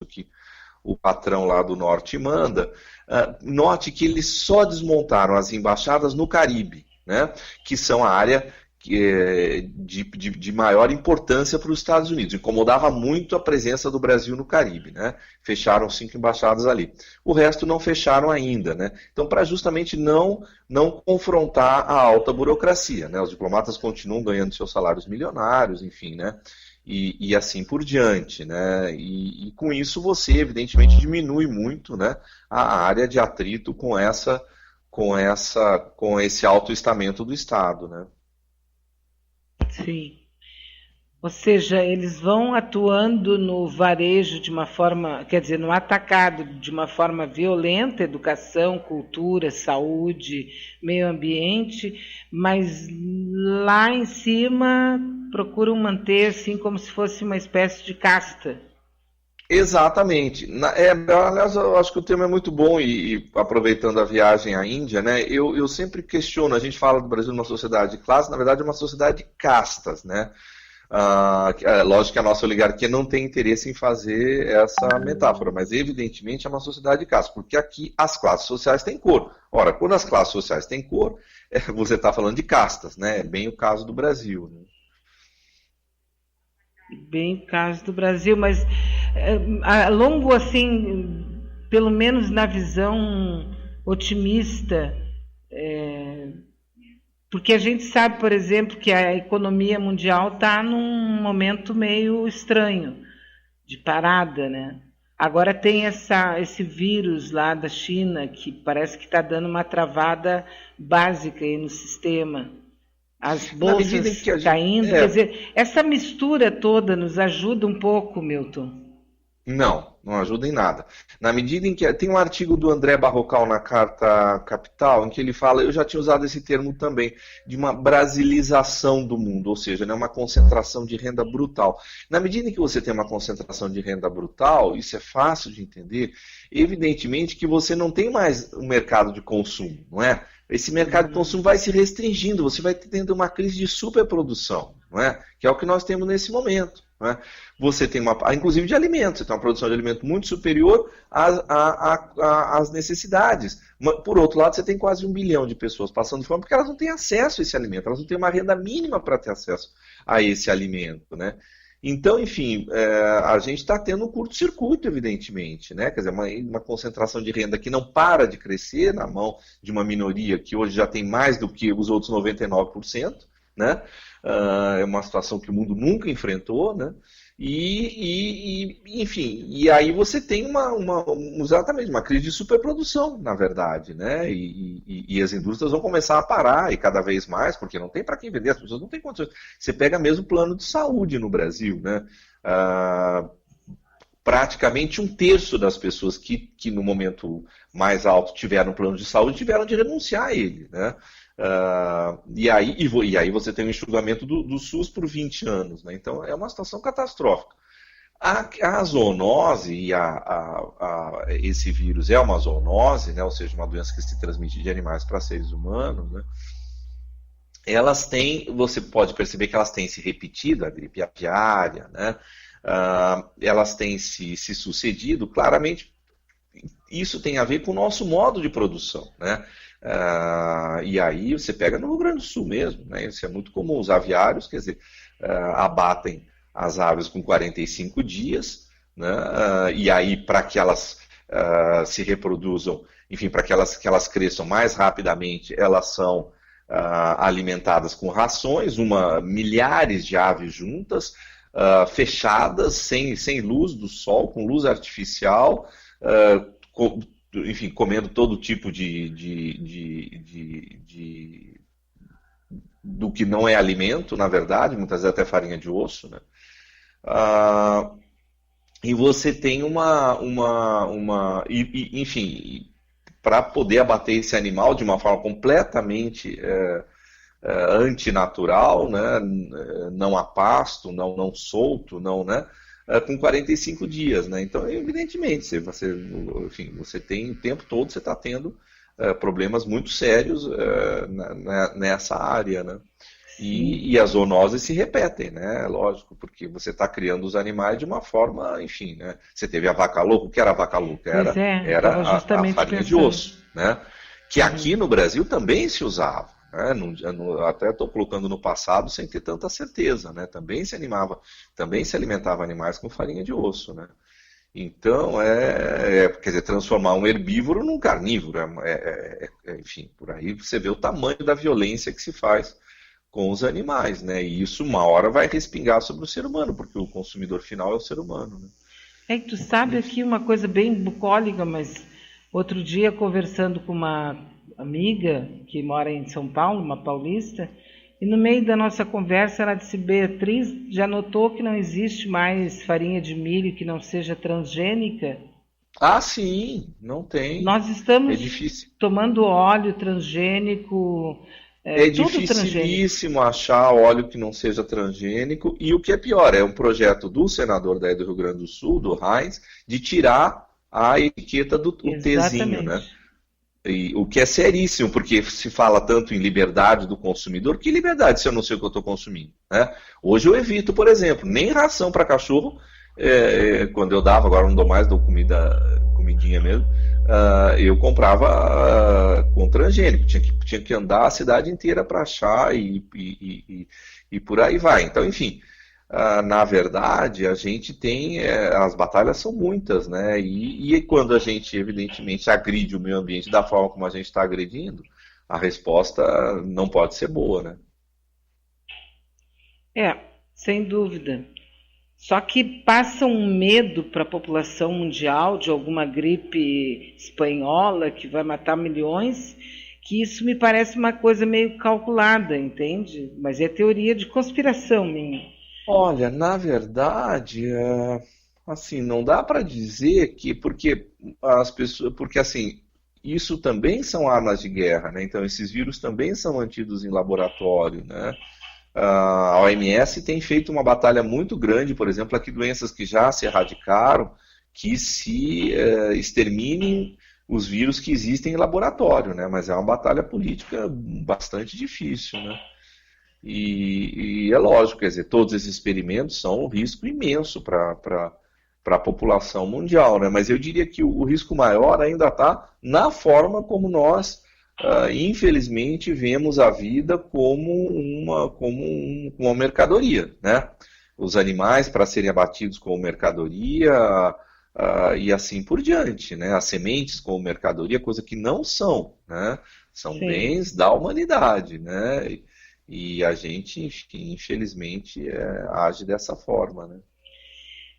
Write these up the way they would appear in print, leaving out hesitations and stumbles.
que o patrão lá do norte manda, note que eles só desmontaram as embaixadas no Caribe, né, que são a área de maior importância para os Estados Unidos. Incomodava muito a presença do Brasil no Caribe, né? Fecharam 5 embaixadas ali. O resto não fecharam ainda, né? Então, para justamente não confrontar a alta burocracia, né? Os diplomatas continuam ganhando seus salários milionários, enfim, né? E assim por diante, né? E com isso você, evidentemente, diminui muito, né, a área de atrito com esse autoestamento do Estado, né? Sim. Ou seja, eles vão atuando no varejo de uma forma, quer dizer, no atacado de uma forma violenta, educação, cultura, saúde, meio ambiente, mas lá em cima procuram manter assim como se fosse uma espécie de casta. Exatamente. Aliás, eu acho que o tema é muito bom e aproveitando a viagem à Índia, né? Eu sempre questiono, a gente fala do Brasil numa sociedade de classe, na verdade é uma sociedade de castas, né? Lógico que a nossa oligarquia não tem interesse em fazer essa metáfora, mas evidentemente é uma sociedade de castas, porque aqui as classes sociais têm cor. Ora, quando as classes sociais têm cor, você está falando de castas, né? É bem o caso do Brasil, né? Bem o caso do Brasil, mas a longo assim, pelo menos na visão otimista, porque a gente sabe, por exemplo, que a economia mundial está num momento meio estranho, de parada, né? Agora tem esse vírus lá da China que parece que está dando uma travada básica aí no sistema. As Na medida em bolsas que a gente. caindo, quer dizer, essa mistura toda nos ajuda um pouco, Milton. Não ajuda em nada. Na medida em que. Tem um artigo do André Barrocal na Carta Capital, em que ele fala, eu já tinha usado esse termo também, de uma brasilização do mundo, ou seja, né, uma concentração de renda brutal. Na medida em que você tem uma concentração de renda brutal, isso é fácil de entender, evidentemente que você não tem mais um mercado de consumo, não é? Esse mercado de consumo vai se restringindo, você vai tendo uma crise de superprodução, não é? Que é o que nós temos nesse momento. Não é? Você tem inclusive de alimentos, você tem uma produção de alimento muito superior às necessidades. Por outro lado, você tem quase 1 bilhão de pessoas passando fome porque elas não têm acesso a esse alimento, elas não têm uma renda mínima para ter acesso a esse alimento, né? Então, enfim, a gente está tendo um curto-circuito, evidentemente, né? Quer dizer, uma concentração de renda que não para de crescer na mão de uma minoria que hoje já tem mais do que os outros 99%, né? É uma situação que o mundo nunca enfrentou, né? Enfim, e aí você tem exatamente uma crise de superprodução, na verdade, né? E as indústrias vão começar a parar, e cada vez mais, porque não tem para quem vender, as pessoas não têm condições. Você pega mesmo o plano de saúde no Brasil, né? Praticamente 1/3 das pessoas que no momento mais alto tiveram plano de saúde tiveram de renunciar a ele, né? E aí você tem o enxugamento do SUS por 20 anos, né? Então é uma situação catastrófica. A zoonose e esse vírus é uma zoonose, né? Ou seja, uma doença que se transmite de animais para seres humanos, né? Você pode perceber que elas têm se repetido, a gripe aviária, né? Elas têm se sucedido, claramente isso tem a ver com o nosso modo de produção, né? E aí você pega no Rio Grande do Sul mesmo, né? Isso é muito comum, os aviários, quer dizer, abatem as aves com 45 dias, né? E aí para que elas se reproduzam, enfim, para que elas cresçam mais rapidamente, elas são alimentadas com rações, milhares de aves juntas, fechadas, sem luz do sol, com luz artificial, enfim, comendo todo tipo do que não é alimento, na verdade, muitas vezes até farinha de osso, né? E você tem enfim, para poder abater esse animal de uma forma completamente antinatural, né? Não a pasto, não solto, não, né? Com 45 dias, né? Então, evidentemente, enfim, você tem o tempo todo, você está tendo problemas muito sérios nessa área, né? sim. E as zoonoses se repetem, né? Lógico, porque você está criando os animais de uma forma, enfim, né? Você teve a vaca louca, o que era a vaca louca? Pois é, Era estava a justamente farinha de pensando. osso, né? Que aqui no Brasil também se usava, né? Até estou colocando no passado sem ter tanta certeza, né? Também se alimentava animais com farinha de osso, né? Então, quer dizer, transformar um herbívoro num carnívoro, enfim, por aí você vê o tamanho da violência que se faz com os animais, né? E isso uma hora vai respingar sobre o ser humano, porque o consumidor final é o ser humano, né? É que tu sabe aqui uma coisa bem bucólica, mas outro dia conversando com uma amiga que mora em São Paulo, uma paulista, e no meio da nossa conversa ela disse: Beatriz, já notou que não existe mais farinha de milho que não seja transgênica? Ah, sim, não tem. Nós É estamos difícil. tomando óleo transgênico, É tudo transgênico. dificilíssimo achar óleo que não seja transgênico, e o que é pior, é um projeto do senador daí do Rio Grande do Sul, do Heinz, de tirar a etiqueta do o Tzinho, né? Exatamente. E, o que é seríssimo, porque se fala tanto em liberdade do consumidor, que liberdade se eu não sei o que eu estou consumindo, né? Hoje eu evito, por exemplo, nem ração para cachorro, quando eu dava, agora não dou mais, dou comidinha mesmo, eu comprava com transgênico, tinha que andar a cidade inteira para achar e por aí vai. Então, enfim, na verdade, a gente tem, as batalhas são muitas, né? E quando a gente, evidentemente, agride o meio ambiente da forma como a gente está agredindo, a resposta não pode ser boa, né? É, sem dúvida. Só que passa um medo para a população mundial de alguma gripe espanhola que vai matar milhões, que isso me parece uma coisa meio calculada, entende? Mas é teoria de conspiração minha. Olha, na verdade, assim, não dá para dizer que porque as pessoas, porque assim, isso também são armas de guerra, né? Então esses vírus também são mantidos em laboratório, né? A OMS tem feito uma batalha muito grande, por exemplo, aqui doenças que já se erradicaram, que se exterminem os vírus que existem em laboratório, né? Mas é uma batalha política bastante difícil, né? E é lógico, quer dizer, todos esses experimentos são um risco imenso para a população mundial, né? Mas eu diria que o risco maior ainda está na forma como nós, infelizmente, vemos a vida como uma mercadoria, né? Os animais para serem abatidos como mercadoria, e assim por diante, né? As sementes como mercadoria, coisa que não são, né? São Sim. bens da humanidade, né? E a gente, enfim, infelizmente, age dessa forma, né?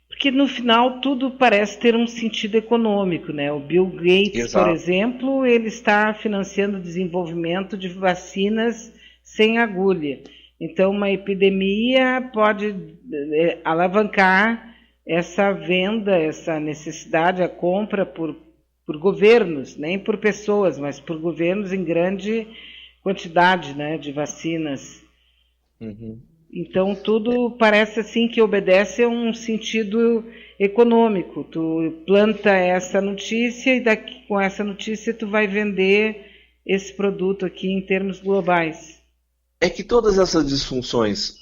Porque no final tudo parece ter um sentido econômico, né? O Bill Gates, por Exato. exemplo, ele está financiando o desenvolvimento de vacinas sem agulha. Então, uma epidemia pode alavancar essa venda, essa necessidade, a compra por governos, nem por pessoas, mas por governos em grande quantidade, né, de vacinas. Uhum. Então tudo parece assim que obedece a um sentido econômico. Tu planta essa notícia e daqui, com essa notícia tu vai vender esse produto aqui em termos globais. É que todas essas disfunções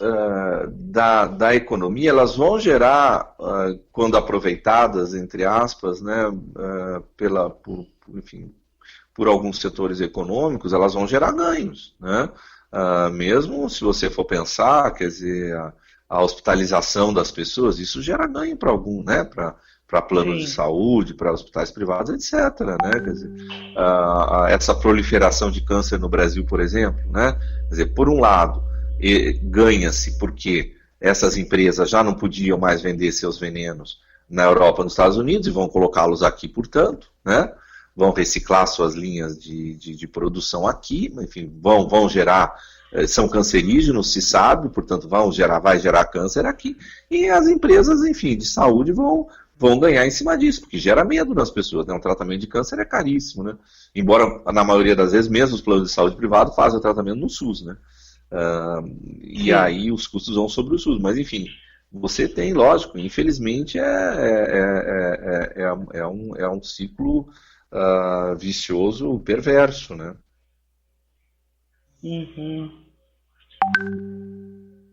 da economia, elas vão gerar, quando aproveitadas, entre aspas, né, enfim, por alguns setores econômicos, elas vão gerar ganhos, né? Mesmo se você for pensar, quer dizer, a hospitalização das pessoas, isso gera ganho para algum, né? Para planos de Sim, saúde, para hospitais privados, etc. Né? Quer dizer, essa proliferação de câncer no Brasil, por exemplo, né? Quer dizer, por um lado, ganha-se porque essas empresas já não podiam mais vender seus venenos na Europa, nos Estados Unidos, e vão colocá-los aqui, portanto, né? Vão reciclar suas linhas de produção aqui, enfim, vão gerar, são cancerígenos, se sabe, portanto vai gerar câncer aqui, e as empresas, enfim, de saúde vão ganhar em cima disso, porque gera medo nas pessoas, né? Um tratamento de câncer é caríssimo, né? Embora, na maioria das vezes, mesmo os planos de saúde privado fazem o tratamento no SUS, né? E sim. aí os custos vão sobre o SUS, mas enfim, você tem, lógico, infelizmente é um ciclo vicioso, perverso, né? Uhum.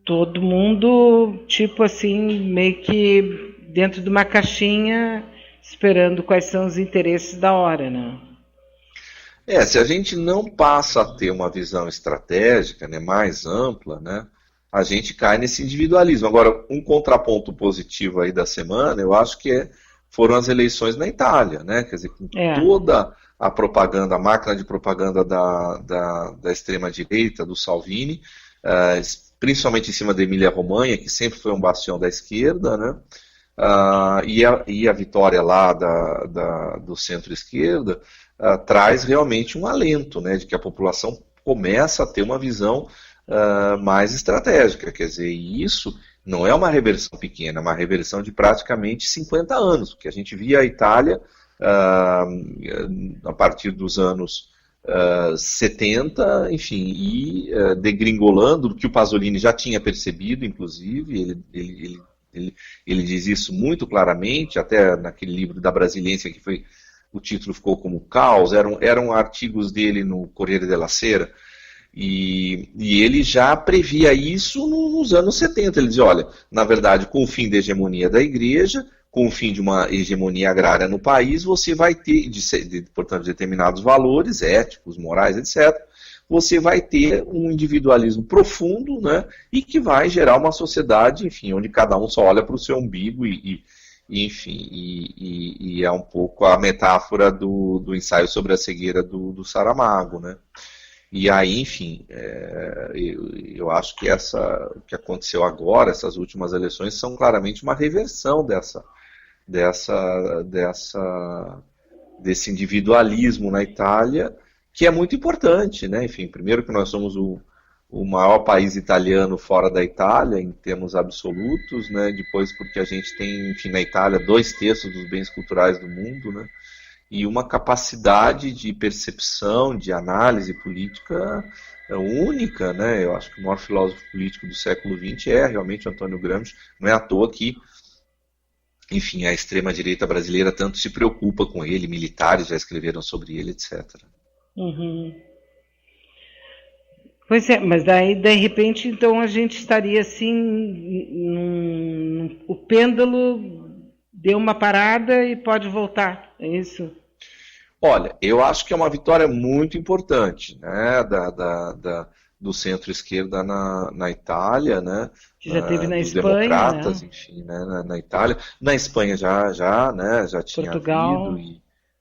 Todo mundo, tipo assim, meio que dentro de uma caixinha, esperando quais são os interesses da hora, né? Se a gente não passa a ter uma visão estratégica, né, mais ampla, né, a gente cai nesse individualismo. Agora, um contraponto positivo aí da semana, eu acho que foram as eleições na Itália, né? Quer dizer, com É. toda a propaganda, a máquina de propaganda da extrema-direita, do Salvini, principalmente em cima da Emília-Romanha, que sempre foi um bastião da esquerda, né? E a vitória lá do centro-esquerda traz realmente um alento, né, de que a população começa a ter uma visão mais estratégica. Quer dizer, e isso não é uma reversão pequena, é uma reversão de praticamente 50 anos, porque a gente via a Itália a partir dos anos 70, enfim, e degringolando, o que o Pasolini já tinha percebido, inclusive, ele diz isso muito claramente, até naquele livro da Brasiliense, que foi, o título ficou como Caos, eram artigos dele no Corriere della Sera, e ele já previa isso nos anos 70. Ele dizia, olha, na verdade, com o fim da hegemonia da igreja, com o fim de uma hegemonia agrária no país, você vai ter, portanto, determinados valores éticos, morais, etc., você vai ter um individualismo profundo, né, e que vai gerar uma sociedade, enfim, onde cada um só olha para o seu umbigo enfim, e é um pouco a metáfora do ensaio sobre a cegueira do Saramago, né? E aí, enfim, eu acho que o que aconteceu agora, essas últimas eleições, são claramente uma reversão desse individualismo na Itália, que é muito importante, né? Enfim, primeiro que nós somos o maior país italiano fora da Itália, em termos absolutos, né? Depois porque a gente tem, enfim, na Itália, 2/3 dos bens culturais do mundo, né? E uma capacidade de percepção, de análise política única, né? Eu acho que o maior filósofo político do século XX é realmente Antônio Gramsci. Não é à toa que, enfim, a extrema-direita brasileira tanto se preocupa com ele, militares já escreveram sobre ele, etc. Uhum. Pois é, mas daí, de repente, então a gente estaria assim, o pêndulo deu uma parada e pode voltar, é isso? Olha, eu acho que é uma vitória muito importante, né, do centro-esquerda na Itália, né, Que já teve na dos Espanha, democratas, né? enfim, né, na Itália. Na Espanha né, já tinha havido, Portugal.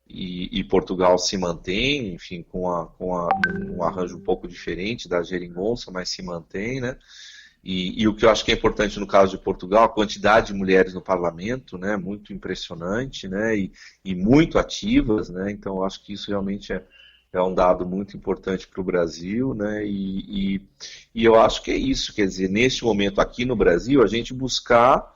e Portugal se mantém, enfim, com um arranjo um pouco diferente da geringonça, mas se mantém, né. E o que eu acho que é importante no caso de Portugal, a quantidade de mulheres no parlamento, né, muito impressionante, né, e muito ativas, né, então eu acho que isso realmente é um dado muito importante para o Brasil, né, e eu acho que é isso, quer dizer, neste momento aqui no Brasil, a gente buscar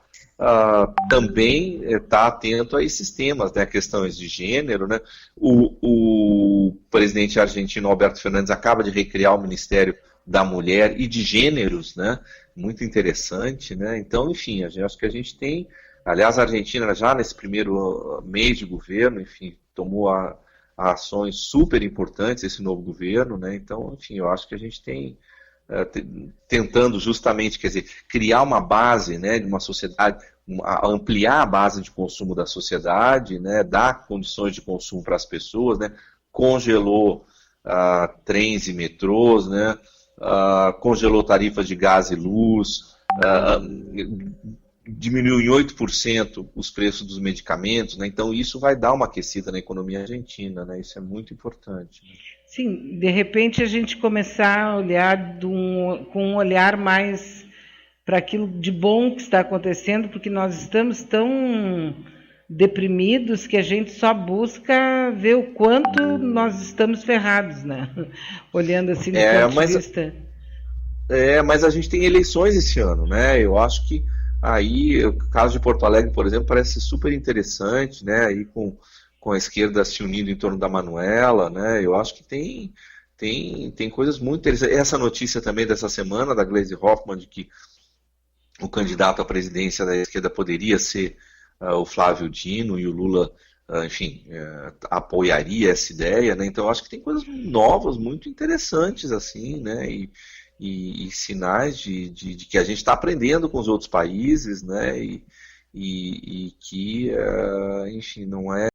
também estar atento a esses temas, né, questões de gênero, né, o presidente argentino Alberto Fernandes acaba de recriar o Ministério da Mulher e de Gêneros, né? Muito interessante, né? Então, enfim, acho que a gente tem, aliás, a Argentina já nesse primeiro mês de governo, enfim, tomou ações super importantes esse novo governo, né? Então, enfim, eu acho que a gente tem tentando justamente, quer dizer, criar uma base, né, de uma sociedade, ampliar a base de consumo da sociedade, né? Dar condições de consumo para as pessoas, né? Congelou trens e metrôs, né? Congelou tarifas de gás e luz, diminuiu em 8% os preços dos medicamentos, né? Então isso vai dar uma aquecida na economia argentina, né? Isso é muito importante. Sim, de repente a gente começar a olhar com um olhar mais para aquilo de bom que está acontecendo, porque nós estamos tão deprimidos que a gente só busca ver o quanto nós estamos ferrados, né? Olhando assim do ponto de vista. Mas a gente tem eleições esse ano, né? Eu acho que aí, o caso de Porto Alegre, por exemplo, parece super interessante, né? Aí com a esquerda se unindo em torno da Manuela, né? Eu acho que tem coisas muito interessantes. Essa notícia também dessa semana da Gleisi Hoffmann de que o candidato à presidência da esquerda poderia ser o Flávio Dino, e o Lula, enfim, apoiaria essa ideia, né? Então eu acho que tem coisas novas, muito interessantes, assim, né? e sinais de que a gente está aprendendo com os outros países, né? E que, enfim, não é